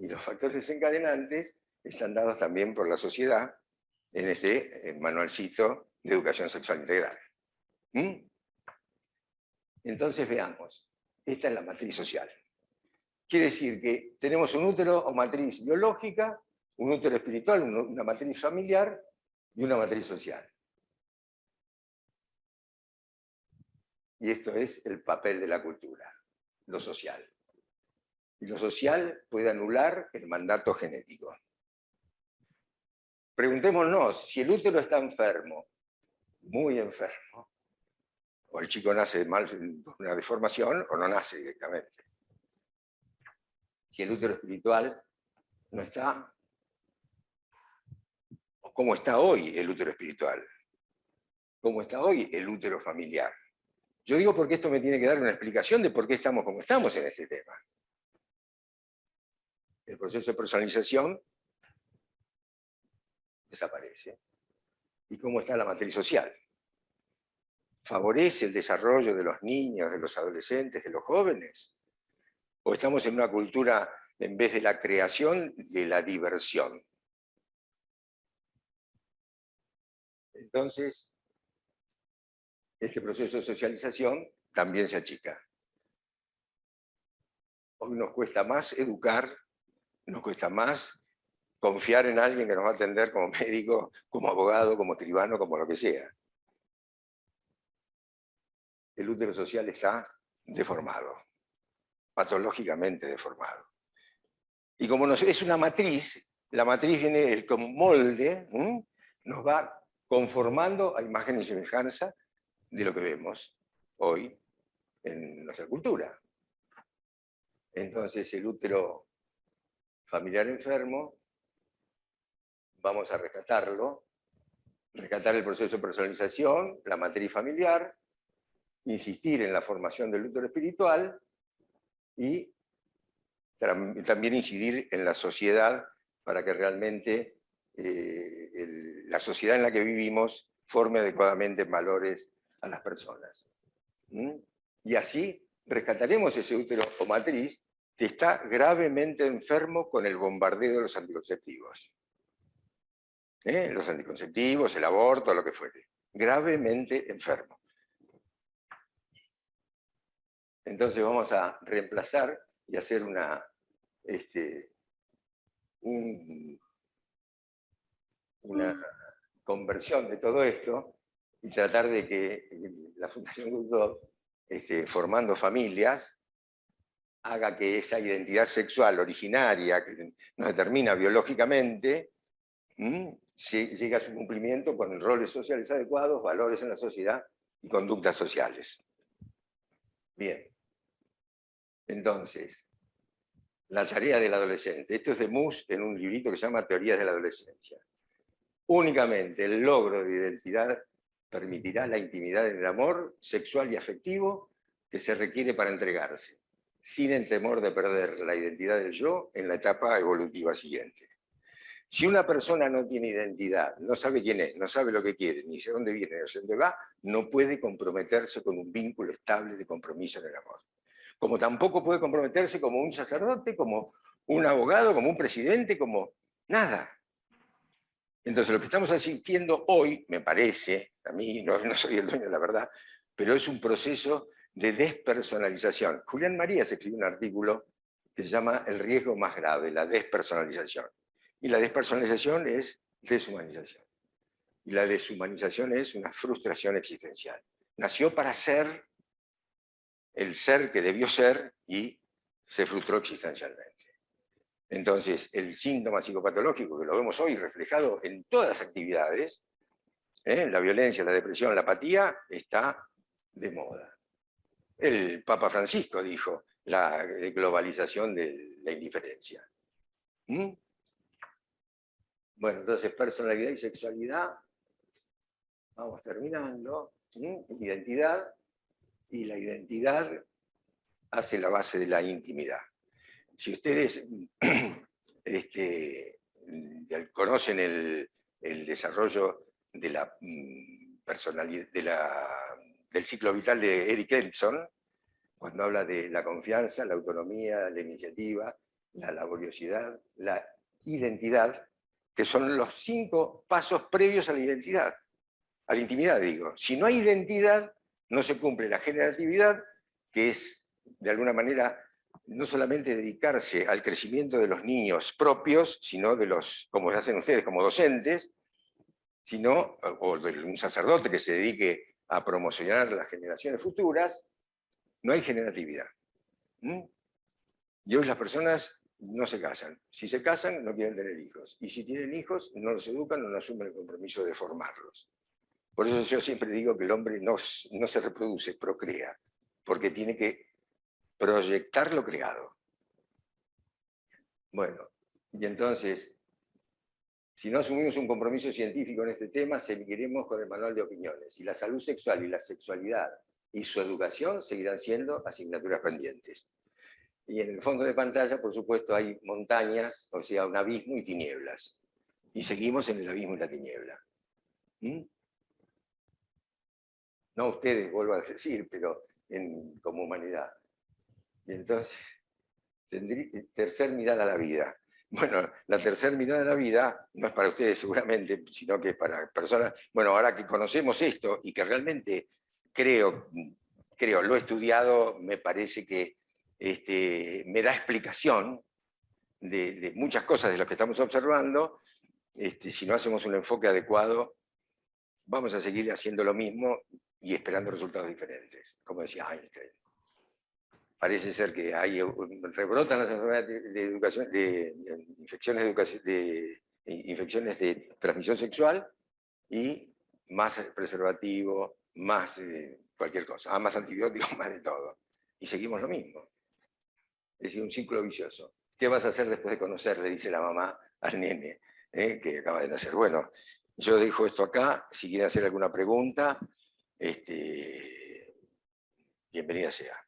Y los factores desencadenantes están dados también por la sociedad en este manualcito de educación sexual integral. Entonces veamos, esta es la matriz social. Quiere decir que tenemos un útero o matriz biológica, un útero espiritual, una matriz familiar y una matriz social. Y esto es el papel de la cultura, lo social. Y lo social puede anular el mandato genético. Preguntémonos, si el útero está enfermo, muy enfermo, o el chico nace mal con una deformación, o no nace directamente. Si el útero espiritual no está, o cómo está hoy el útero espiritual, cómo está hoy el útero familiar. Yo digo porque esto me tiene que dar una explicación de por qué estamos como estamos en este tema. El proceso de personalización desaparece. ¿Y cómo está la matriz social? ¿Favorece el desarrollo de los niños, de los adolescentes, de los jóvenes? ¿O estamos en una cultura, en vez de la creación, de la diversión? Entonces, este proceso de socialización también se achica. Hoy nos cuesta más educar, nos cuesta más confiar en alguien que nos va a atender como médico, como abogado, como escribano, como lo que sea. El útero social está deformado, patológicamente deformado. Y como es una matriz, la matriz viene como molde, nos va conformando a imagen y semejanza de lo que vemos hoy en nuestra cultura. Entonces el útero familiar enfermo, vamos a rescatarlo, rescatar el proceso de personalización, la matriz familiar, insistir en la formación del útero espiritual y también incidir en la sociedad para que realmente la sociedad en la que vivimos forme adecuadamente en valores a las personas. Y así rescataremos ese útero o matriz que está gravemente enfermo con el bombardeo de los anticonceptivos. Los anticonceptivos, el aborto, lo que fuere. Gravemente enfermo. Entonces vamos a reemplazar y hacer una conversión de todo esto y tratar de que la Fundación Gurdjieff, formando familias, haga que esa identidad sexual originaria, que nos determina biológicamente, llegue a su cumplimiento con roles sociales adecuados, valores en la sociedad y conductas sociales. Bien. Entonces, la tarea del adolescente. Esto es de Mus en un librito que se llama Teorías de la Adolescencia. Únicamente el logro de identidad permitirá la intimidad en el amor sexual y afectivo que se requiere para entregarse, sin el temor de perder la identidad del yo en la etapa evolutiva siguiente. Si una persona no tiene identidad, no sabe quién es, no sabe lo que quiere, ni sé dónde viene, ni hacia dónde va, no puede comprometerse con un vínculo estable de compromiso en el amor. Como tampoco puede comprometerse como un sacerdote, como un abogado, como un presidente, como nada. Entonces lo que estamos asistiendo hoy, me parece, a mí no soy el dueño de la verdad, pero es un proceso de despersonalización. Julián Marías escribió un artículo que se llama El riesgo más grave, la despersonalización. Y la despersonalización es deshumanización. Y la deshumanización es una frustración existencial. Nació para ser el ser que debió ser y se frustró existencialmente. Entonces, el síntoma psicopatológico, que lo vemos hoy reflejado en todas las actividades, la violencia, la depresión, la apatía, está de moda. El Papa Francisco dijo la globalización de la indiferencia. Bueno, entonces personalidad y sexualidad, vamos terminando, identidad, y la identidad hace la base de la intimidad. Si ustedes conocen el desarrollo de la personalidad, del ciclo vital de Erik Erikson, cuando habla de la confianza, la autonomía, la iniciativa, la laboriosidad, la identidad, que son los 5 pasos previos a la identidad, a la intimidad, digo. Si no hay identidad, no se cumple la generatividad, que es, de alguna manera, no solamente dedicarse al crecimiento de los niños propios, sino de los, como lo hacen ustedes como docentes, sino, o de un sacerdote que se dedique a promocionar las generaciones futuras, no hay generatividad. Y hoy las personas no se casan. Si se casan, no quieren tener hijos. Y si tienen hijos, no los educan o no asumen el compromiso de formarlos. Por eso yo siempre digo que el hombre no se reproduce, procrea, porque tiene que proyectar lo creado. Bueno, y entonces, si no asumimos un compromiso científico en este tema, seguiremos con el manual de opiniones. Y la salud sexual y la sexualidad y su educación seguirán siendo asignaturas pendientes. Y en el fondo de pantalla, por supuesto, hay montañas, o sea, un abismo y tinieblas. Y seguimos en el abismo y la tiniebla. No ustedes, vuelvo a decir, pero como humanidad. Y entonces, tercer mirada a la vida. Bueno, la tercera mirada a la vida no es para ustedes seguramente, sino que es para personas, bueno, ahora que conocemos esto y que realmente creo, lo he estudiado, me parece que me da explicación de muchas cosas de lo que estamos observando. Si no hacemos un enfoque adecuado, vamos a seguir haciendo lo mismo y esperando resultados diferentes, como decía Einstein. Parece ser que rebrotan las enfermedades de infecciones de transmisión sexual y más preservativo, más cualquier cosa, más antibióticos, más de todo. Y seguimos lo mismo. Es decir, un ciclo vicioso. ¿Qué vas a hacer después de conocer? Le dice la mamá al nene que acaba de nacer. Bueno, yo dejo esto acá. Si quieren hacer alguna pregunta, bienvenida sea.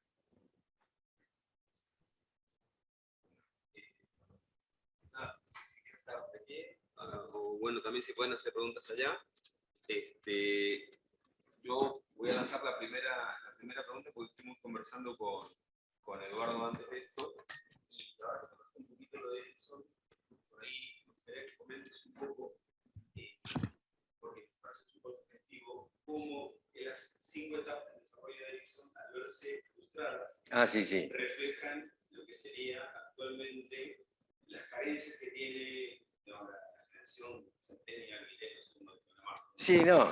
O bueno, también se pueden hacer preguntas allá. Yo voy a lanzar la primera pregunta porque estuvimos conversando con Eduardo antes de esto. Y ahora que un poquito lo de Edison, por ahí me gustaría que comentes un poco, porque para ser súper subjetivo, cómo las 5 etapas del desarrollo de Edison, al verse frustradas, sí. reflejan lo que sería actualmente las carencias que tiene la generación centennial, millennial, según lo que llamamos. Sí, no.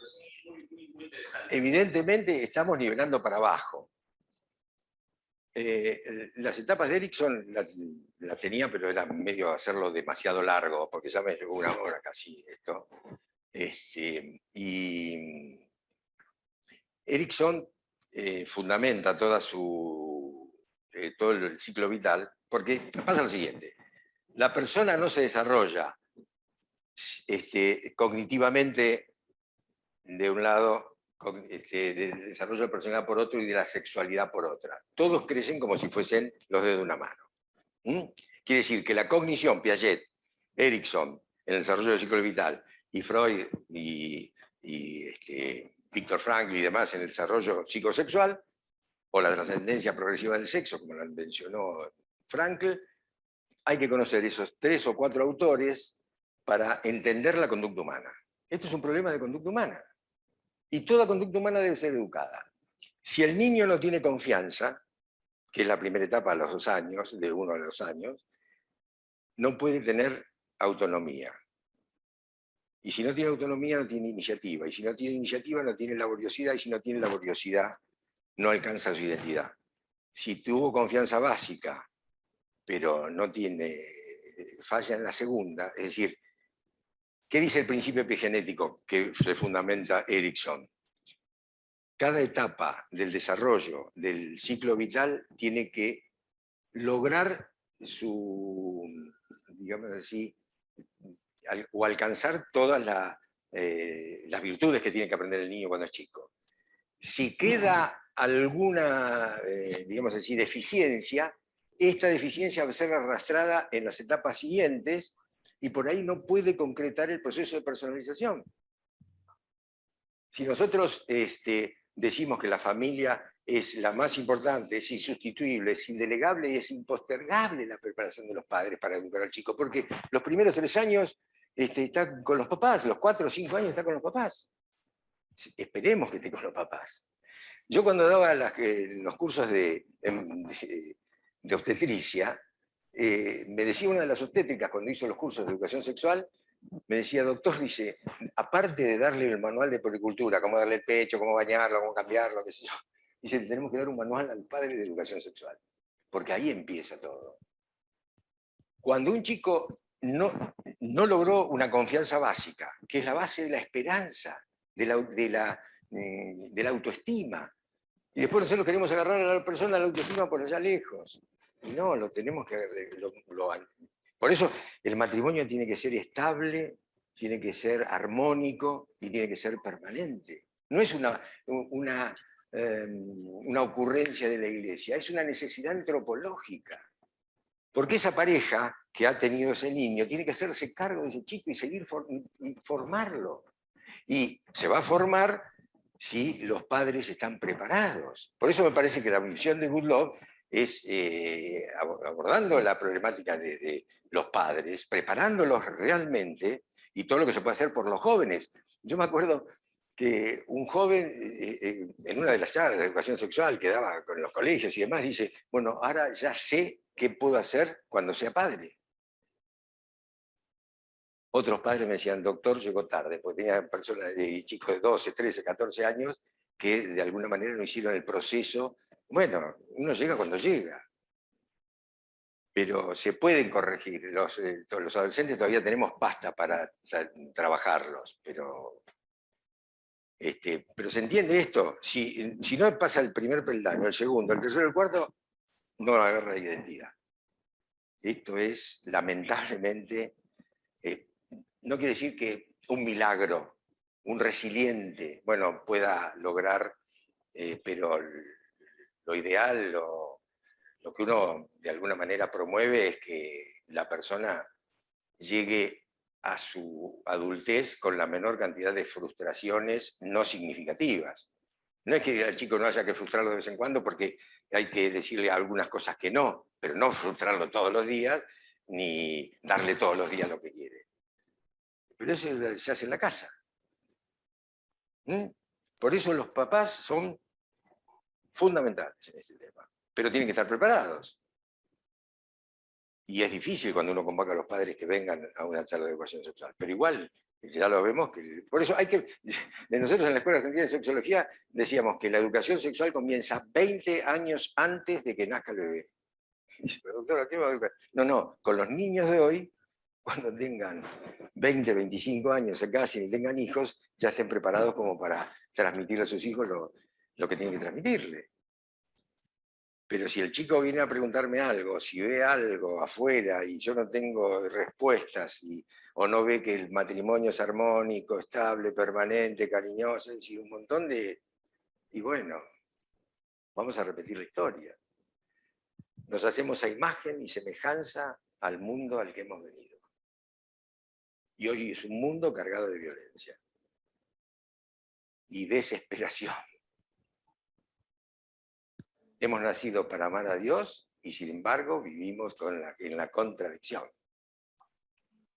Es muy interesante. Evidentemente estamos nivelando para abajo. Las etapas de Erikson la tenía, pero era medio hacerlo demasiado largo, porque ya me llegó 1 hora casi esto. Y Erikson fundamenta todo el ciclo vital, porque pasa lo siguiente: la persona no se desarrolla cognitivamente de un lado, del desarrollo personal por otro y de la sexualidad por otra. Todos crecen como si fuesen los dedos de una mano. Quiere decir que la cognición, Piaget, Erikson, en el desarrollo del ciclo vital, y Freud y Viktor Frankl y demás en el desarrollo psicosexual, o la trascendencia progresiva del sexo, como la mencionó Frankl, hay que conocer esos 3 o 4 autores para entender la conducta humana. Esto es un problema de conducta humana. Y toda conducta humana debe ser educada. Si el niño no tiene confianza, que es la primera etapa a los 2 años, de 1 a 2 años, no puede tener autonomía. Y si no tiene autonomía, no tiene iniciativa. Y si no tiene iniciativa, no tiene laboriosidad. Y si no tiene laboriosidad, no alcanza su identidad. Si tuvo confianza básica, pero no tiene, falla en la segunda, es decir, ¿qué dice el principio epigenético que se fundamenta Erikson? Cada etapa del desarrollo del ciclo vital tiene que lograr digamos así, o alcanzar todas las virtudes que tiene que aprender el niño cuando es chico. Si queda alguna, digamos así, deficiencia, esta deficiencia va a ser arrastrada en las etapas siguientes y por ahí no puede concretar el proceso de personalización. Si nosotros decimos que la familia es la más importante, es insustituible, es indelegable y es impostergable la preparación de los padres para educar al chico, porque los primeros 3 años está con los papás, los 4 o 5 años está con los papás. Esperemos que esté con los papás. Yo cuando daba los cursos de obstetricia, me decía una de las obstétricas cuando hizo los cursos de educación sexual, me decía: doctor, dice, aparte de darle el manual de puericultura, cómo darle el pecho, cómo bañarlo, cómo cambiarlo, qué sé yo, dice, tenemos que dar un manual al padre de educación sexual, porque ahí empieza todo. Cuando un chico no logró una confianza básica, que es la base de la esperanza, de la autoestima, y después nosotros queremos agarrar a la persona a la autoestima por allá lejos, y no, lo tenemos que... Por eso el matrimonio tiene que ser estable, tiene que ser armónico y tiene que ser permanente. No es una ocurrencia de la Iglesia, es una necesidad antropológica. Porque esa pareja que ha tenido ese niño tiene que hacerse cargo de ese chico y seguir formarlo. Y se va a formar si los padres están preparados. Por eso me parece que la misión de Good Love es, abordando la problemática de los padres, preparándolos realmente, y todo lo que se puede hacer por los jóvenes. Yo me acuerdo que un joven, en una de las charlas de educación sexual que daba con los colegios y demás, dice, bueno, ahora ya sé qué puedo hacer cuando sea padre. Otros padres me decían, doctor, llegó tarde, porque tenía personas, chicos de 12, 13, 14 años, que de alguna manera no hicieron el proceso. Bueno, uno llega cuando llega. Pero se pueden corregir. Los adolescentes todavía tenemos pasta para trabajarlos, pero se entiende esto. Si no pasa el primer peldaño, el segundo, el tercero, el cuarto, no agarra la identidad. Esto es, lamentablemente, no quiere decir que un milagro, un resiliente, bueno, pueda lograr, pero lo ideal, lo que uno de alguna manera promueve es que la persona llegue a su adultez con la menor cantidad de frustraciones no significativas. No es que al chico no haya que frustrarlo de vez en cuando porque hay que decirle algunas cosas que no, pero no frustrarlo todos los días ni darle todos los días lo que quiere. Pero eso se hace en la casa. Por eso los papás son fundamentales en este tema, pero tienen que estar preparados. Y es difícil cuando uno convoca a los padres que vengan a una charla de educación sexual, pero igual, ya lo vemos, por eso hay que, nosotros en la Escuela Argentina de Sexología decíamos que la educación sexual comienza 20 años antes de que nazca el bebé. Y dice, pero doctora, ¿qué va a educar? No, con los niños de hoy, cuando tengan 20, 25 años, se casen y tengan hijos, ya estén preparados como para transmitirle a sus hijos lo que tienen que transmitirle. Pero si el chico viene a preguntarme algo, si ve algo afuera y yo no tengo respuestas, o no ve que el matrimonio es armónico, estable, permanente, cariñoso, es decir, un montón de... Y bueno, vamos a repetir la historia. Nos hacemos a imagen y semejanza al mundo al que hemos venido. Y hoy es un mundo cargado de violencia y desesperación. Hemos nacido para amar a Dios y sin embargo vivimos en la contradicción.